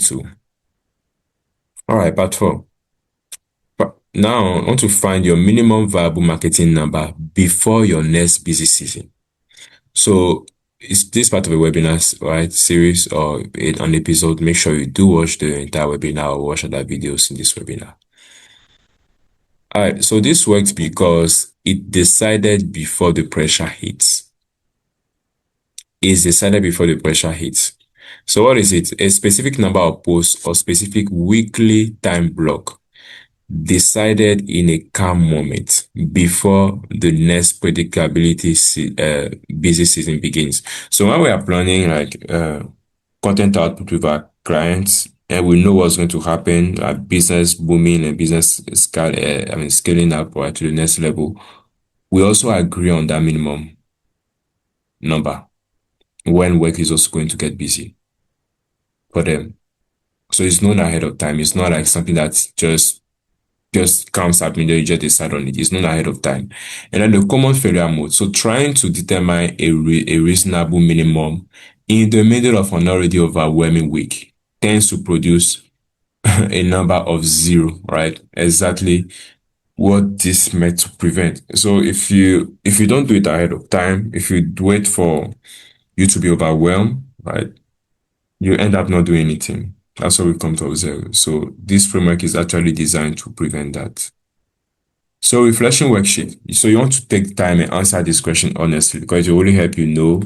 So, all right, part four. But now, I want to find your minimum viable marketing number before your next busy season. So, is this part of a webinar, right, series or an episode? Make sure you do watch the entire webinar or watch other videos in this webinar. All right, so this worked because it decided before the pressure hits. It's decided before the pressure hits. So what is it? A specific number of posts or specific weekly time block decided in a calm moment before the next busy season begins. So when we are planning content output with our clients and we know what's going to happen, our business booming and scaling up or to the next level, we also agree on that minimum number when work is also going to get busy for them. So it's known ahead of time. It's not like something that's just comes up and then you just decide on it. It's known ahead of time. And then the common failure mode. So trying to determine a reasonable minimum in the middle of an already overwhelming week tends to produce a number of zero, right? Exactly what this meant to prevent. So if you don't do it ahead of time, if you wait for you to be overwhelmed, right, you end up not doing anything. That's what we come to observe. So this framework is actually designed to prevent that. So reflection worksheet. So you want to take time and answer this question honestly because it will really help you know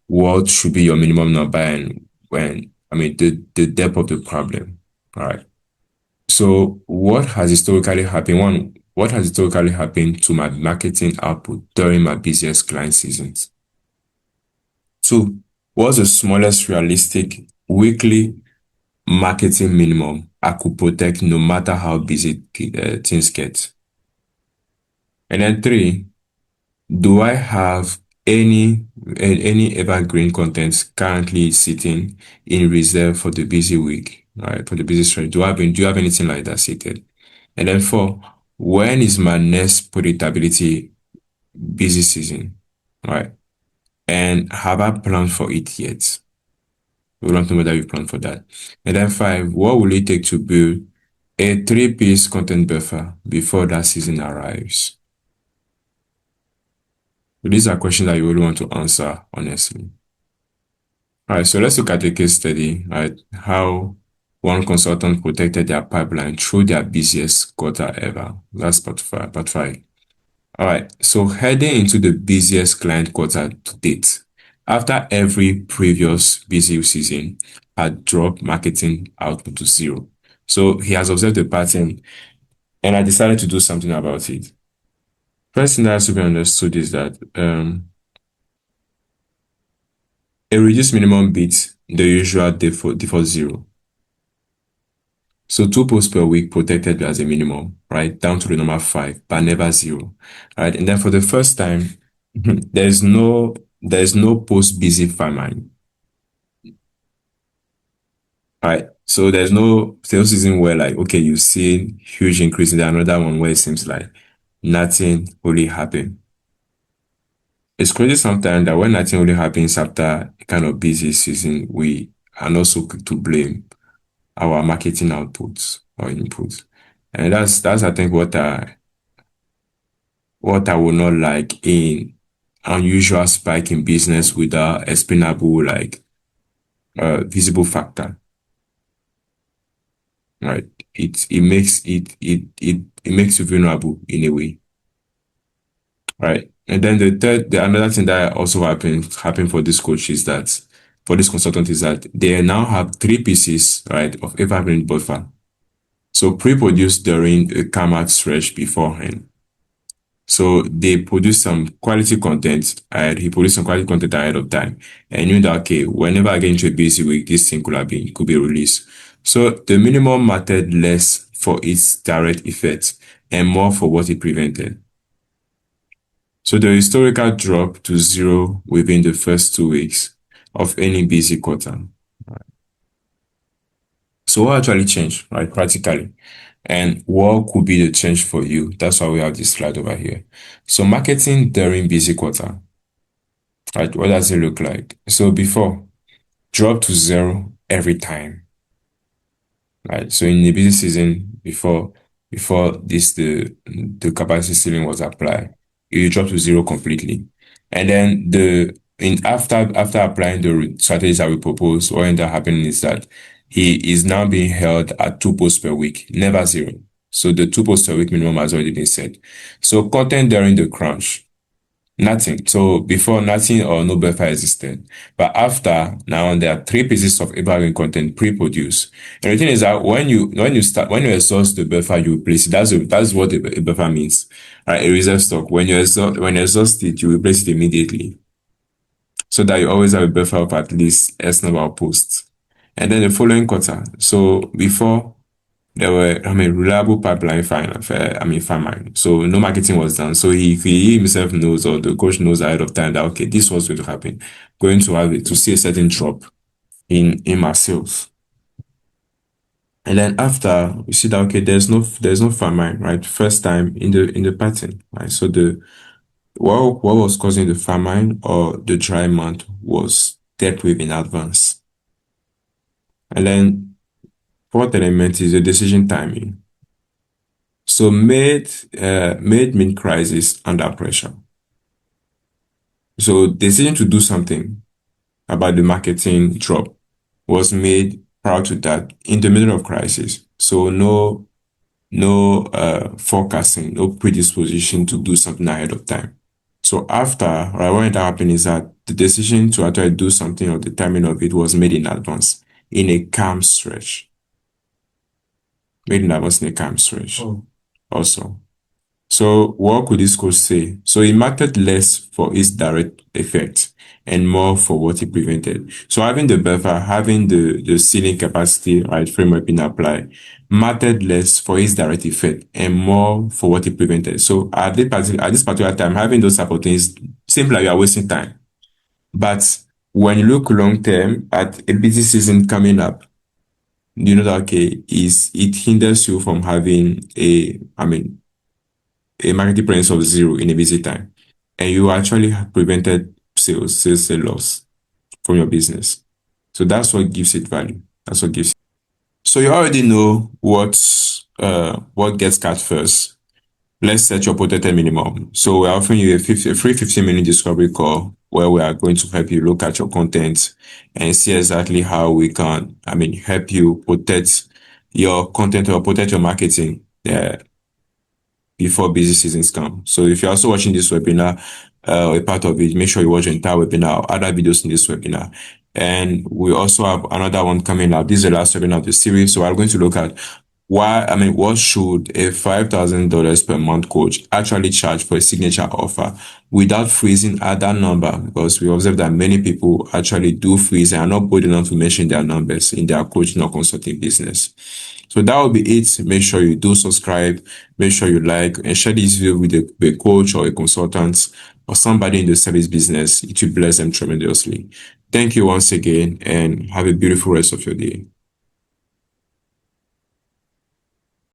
what should be your minimum number and the depth of the problem. All right. So what has historically happened to my marketing output during my busiest client seasons? Two, what's the smallest realistic weekly marketing minimum I could protect no matter how busy things get? And then three, do I have any evergreen content currently sitting in reserve for the busy week, right? For the busy stretch? Do you have anything like that seated? And then four, when is my next predictability busy season? Right? And have I planned for it yet? We don't know whether you plan for that. And then five, what will it take to build a three-piece content buffer before that season arrives? So these are questions that you really want to answer honestly. All right, so let's look at a case study, right? How one consultant protected their pipeline through their busiest quarter ever. That's part five. Part five. All right, so heading into the busiest client quarter to date, after every previous busy season had dropped marketing output to zero. So he has observed the pattern and I decided to do something about it. First thing that has to be understood is that a reduced minimum beats the usual default zero. So two posts per week protected as a minimum, right? Down to the number five, but never zero. Right. And then for the first time, there's no post busy famine. Right. So there's no sales season where like, okay, you see huge increase in another one where it seems like nothing really happened. It's crazy sometimes that when nothing really happens after a kind of busy season, we are not so quick to blame our marketing outputs or inputs. And that's I think what I would not like in unusual spike in business without explainable like visible factor. Right. It makes you vulnerable in a way. Right. And then the another thing that also happened for this coach is that for this consultant is that they now have three pieces, right, of evergreen buffer. So pre-produced during a calm stretch beforehand. So they produced some quality content and he produced some quality content ahead of time. And knew that okay, whenever I get into a busy week, this thing could be released. So the minimum mattered less for its direct effects and more for what it prevented. So the historical drop to zero within the first 2 weeks of any busy quarter. So what actually changed, right, practically? And what could be the change for you? That's why we have this slide over here. So marketing during busy quarter, right? What does it look like? So before, drop to zero every time. right? So in the busy season before this the capacity ceiling was applied, it dropped to zero completely. And then the in after applying the strategies that we proposed, what ended up happening is that he is now being held at two posts per week, never zero. So the two posts per week minimum has already been set. So content during the crunch. Nothing. So before, nothing or no buffer existed. But after, now there are three pieces of evergreen content pre-produced. And the thing is that when you exhaust the buffer, you replace it. That's what a buffer means. Right? A reserve stock. When you exhaust it, you replace it immediately. So that you always have a buffer of at least S number of posts. And then the following quarter. So before there were, reliable pipeline farming. So no marketing was done. So he himself knows, or the coach knows ahead of time that, okay, this was going to happen. Going to have it, to see a certain drop in my sales. And then after we see that, okay, there's no famine, right? First time in the pattern, right? So what was causing the famine or the dry month was dealt with in advance. And then fourth element is the decision timing. So made mean crisis under pressure. So decision to do something about the marketing drop was made prior to that in the middle of crisis. So no forecasting, no predisposition to do something ahead of time. So after, right, what ended up happening is that the decision to actually do something or the timing of it was made in advance in a calm stretch. Made in advance in a calm stretch. Oh. Also. So what could this coach say? So it mattered less for its direct effect and more for what it prevented. So having the buffer, having the ceiling capacity, right, framework being applied, mattered less for its direct effect and more for what it prevented. So at this particular time, having those type of things seems like you are wasting time. But when you look long term at a busy season coming up, you know that, okay, it hinders you from having a marketing presence of zero in a busy time, and you actually have prevented sales loss from your business. So that's what gives it value. That's what gives. So you already know what gets cut first. Let's set your protected minimum. So we're offering you a free 15-minute discovery call where we are going to help you look at your content and see exactly how we can, help you protect your content or protect your marketing. Before busy seasons come. So if you're also watching this webinar, a part of it, make sure you watch the entire webinar or other videos in this webinar. And we also have another one coming up. This is the last webinar of the series. So I'm going to look at what should a $5,000 per month coach actually charge for a signature offer without freezing at that number? Because we observe that many people actually do freeze and are not bold enough to mention their numbers in their coaching or consulting business. So that will be it. Make sure you do subscribe, make sure you like and share this video with a coach or a consultant or somebody in the service business. It will bless them tremendously. Thank you once again and have a beautiful rest of your day.